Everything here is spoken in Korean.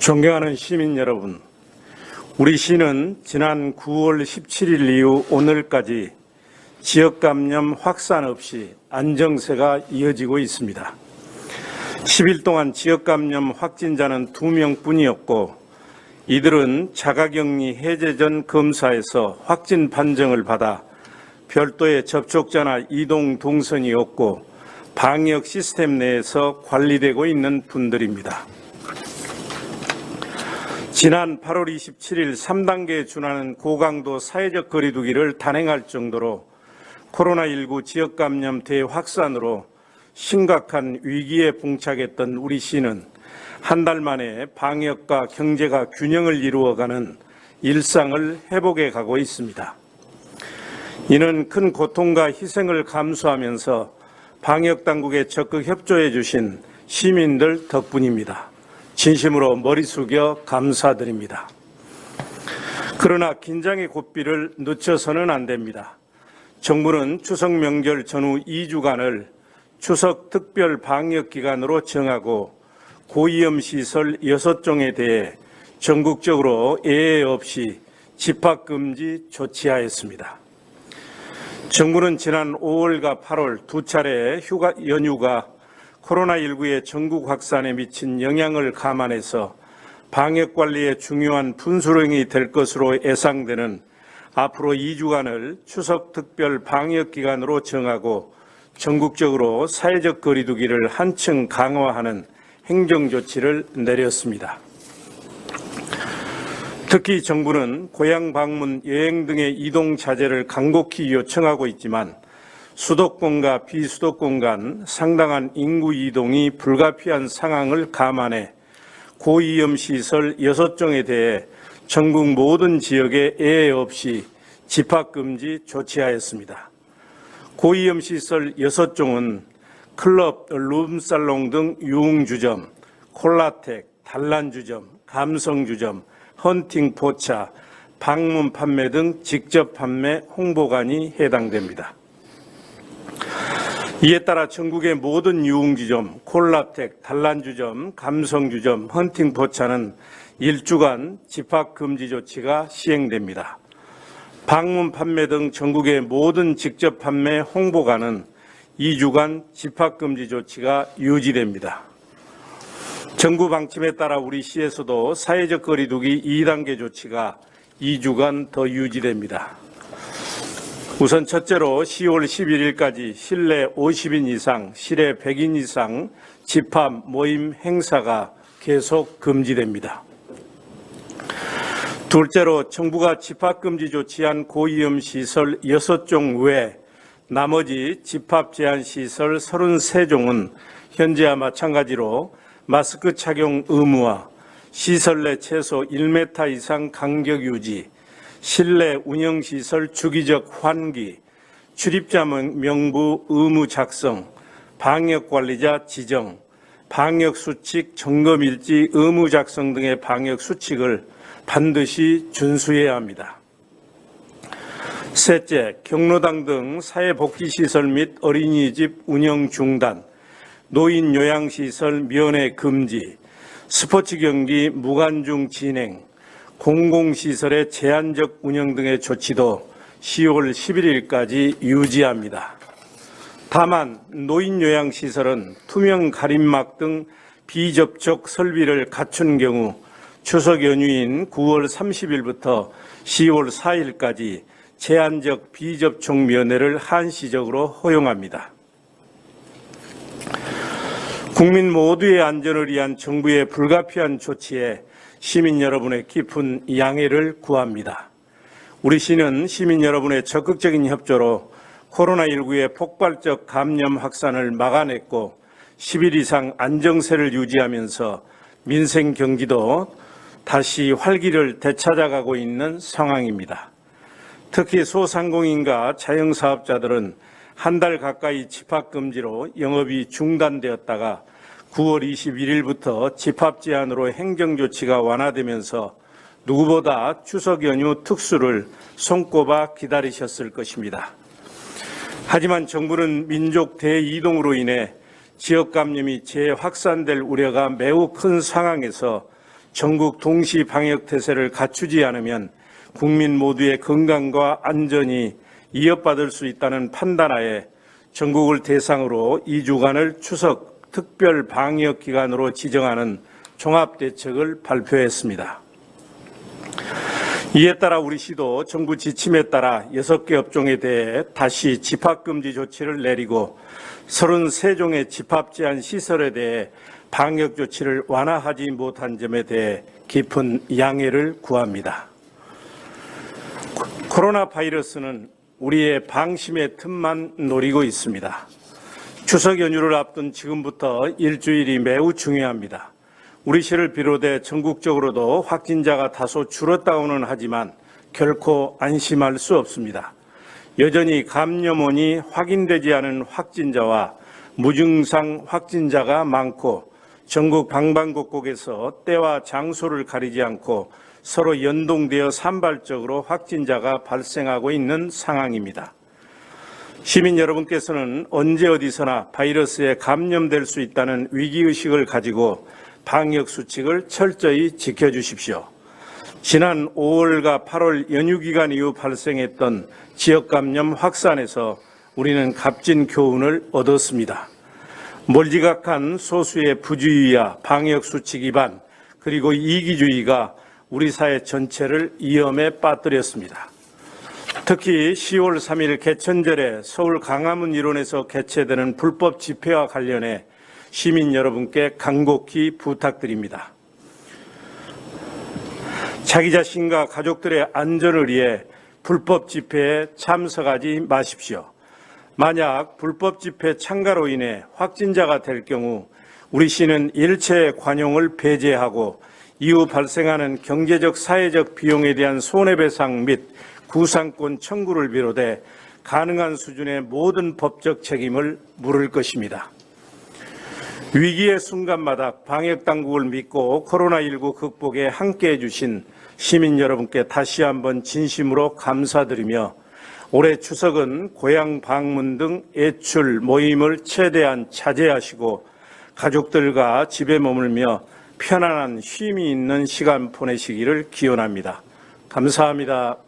존경하는 시민 여러분, 우리 시는 지난 9월 17일 이후 오늘까지 지역 감염 확산 없이 안정세가 이어지고 있습니다. 10일 동안 지역 감염 확진자는 2명뿐이었고 이들은 자가격리 해제 전 검사에서 확진 판정을 받아 별도의 접촉자나 이동 동선이 없고 방역 시스템 내에서 관리되고 있는 분들입니다. 지난 8월 27일 3단계에 준하는 고강도 사회적 거리두기를 단행할 정도로 코로나19 지역 감염 대확산으로 심각한 위기에 봉착했던 우리 시는 한 달 만에 방역과 경제가 균형을 이루어가는 일상을 회복해 가고 있습니다. 이는 큰 고통과 희생을 감수하면서 방역당국에 적극 협조해 주신 시민들 덕분입니다. 진심으로 머리 숙여 감사드립니다. 그러나 긴장의 고삐를 늦춰서는 안 됩니다. 정부는 추석 명절 전후 2주간을 추석 특별 방역기간으로 정하고 고위험시설 6종에 대해 전국적으로 예외 없이 집합금지 조치하였습니다. 정부는 지난 5월과 8월 두 차례 휴가 연휴가 코로나19의 전국 확산에 미친 영향을 감안해서 방역관리에 중요한 분수령이 될 것으로 예상되는 앞으로 2주간을 추석 특별 방역기간으로 정하고 전국적으로 사회적 거리두기를 한층 강화하는 행정조치를 내렸습니다. 특히 정부는 고향 방문, 여행 등의 이동 자제를 간곡히 요청하고 있지만 수도권과 비수도권 간 상당한 인구 이동이 불가피한 상황을 감안해 고위험시설 6종에 대해 전국 모든 지역에 예외 없이 집합금지 조치하였습니다. 고위험시설 6종은 클럽, 룸살롱 등 유흥주점, 콜라텍, 단란주점, 감성주점, 헌팅 포차, 방문 판매 등 직접 판매 홍보관이 해당됩니다. 이에 따라 전국의 모든 유흥주점, 콜라텍, 단란주점, 감성주점, 헌팅 포차는 1주간 집합금지 조치가 시행됩니다. 방문 판매 등 전국의 모든 직접 판매 홍보관은 2주간 집합금지 조치가 유지됩니다. 정부 방침에 따라 우리 시에서도 사회적 거리두기 2단계 조치가 2주간 더 유지됩니다. 우선 첫째로 10월 11일까지 실내 50인 이상, 실외 100인 이상 집합, 모임, 행사가 계속 금지됩니다. 둘째로 정부가 집합금지 조치한 고위험시설 6종 외 나머지 집합 제한 시설 33종은 현재와 마찬가지로 마스크 착용 의무화, 시설 내 최소 1m 이상 간격 유지, 실내 운영시설 주기적 환기, 출입자 명부 의무 작성, 방역관리자 지정, 방역수칙 점검일지 의무 작성 등의 방역수칙을 반드시 준수해야 합니다. 셋째, 경로당 등 사회복지시설 및 어린이집 운영 중단, 노인 요양시설 면회 금지, 스포츠 경기 무관중 진행, 공공시설의 제한적 운영 등의 조치도 10월 11일까지 유지합니다. 다만 노인 요양시설은 투명 가림막 등 비접촉 설비를 갖춘 경우 추석 연휴인 9월 30일부터 10월 4일까지 제한적 비접촉 면회를 한시적으로 허용합니다. 국민 모두의 안전을 위한 정부의 불가피한 조치에 시민 여러분의 깊은 양해를 구합니다. 우리 시는 시민 여러분의 적극적인 협조로 코로나19의 폭발적 감염 확산을 막아냈고 10일 이상 안정세를 유지하면서 민생 경기도 다시 활기를 되찾아가고 있는 상황입니다. 특히 소상공인과 자영사업자들은 한 달 가까이 집합금지로 영업이 중단되었다가 9월 21일부터 집합 제한으로 행정조치가 완화되면서 누구보다 추석 연휴 특수를 손꼽아 기다리셨을 것입니다. 하지만 정부는 민족 대이동으로 인해 지역 감염이 재확산될 우려가 매우 큰 상황에서 전국 동시 방역 태세를 갖추지 않으면 국민 모두의 건강과 안전이 위협받을 수 있다는 판단하에 전국을 대상으로 2주간을 추석 특별 방역 기간으로 지정하는 종합대책을 발표했습니다. 이에 따라 우리 시도 정부 지침에 따라 6개 업종에 대해 다시 집합금지 조치를 내리고 33종의 집합 제한 시설에 대해 방역 조치를 완화하지 못한 점에 대해 깊은 양해를 구합니다. 코로나 바이러스는 우리의 방심의 틈만 노리고 있습니다. 추석 연휴를 앞둔 지금부터 일주일이 매우 중요합니다. 우리 시를 비롯해 전국적으로도 확진자가 다소 줄었다고는 하지만 결코 안심할 수 없습니다. 여전히 감염원이 확인되지 않은 확진자와 무증상 확진자가 많고 전국 방방곡곡에서 때와 장소를 가리지 않고 서로 연동되어 산발적으로 확진자가 발생하고 있는 상황입니다. 시민 여러분께서는 언제 어디서나 바이러스에 감염될 수 있다는 위기의식을 가지고 방역 수칙을 철저히 지켜주십시오. 지난 5월과 8월 연휴 기간 이후 발생했던 지역 감염 확산에서 우리는 값진 교훈을 얻었습니다. 멀지각한 소수의 부주의와 방역 수칙 위반 그리고 이기주의가 우리 사회 전체를 위험에 빠뜨렸습니다. 특히 10월 3일 개천절에 서울 강화문 일원에서 개최되는 불법 집회와 관련해 시민 여러분께 간곡히 부탁드립니다. 자기 자신과 가족들의 안전을 위해 불법 집회에 참석하지 마십시오. 만약 불법 집회 참가로 인해 확진자가 될 경우 우리 시는 일체 관용을 배제하고 이후 발생하는 경제적, 사회적 비용에 대한 손해배상 및 구상권 청구를 비롯해 가능한 수준의 모든 법적 책임을 물을 것입니다. 위기의 순간마다 방역당국을 믿고 코로나19 극복에 함께해 주신 시민 여러분께 다시 한번 진심으로 감사드리며 올해 추석은 고향 방문 등 외출, 모임을 최대한 자제하시고 가족들과 집에 머물며 편안한 쉼이 있는 시간 보내시기를 기원합니다. 감사합니다.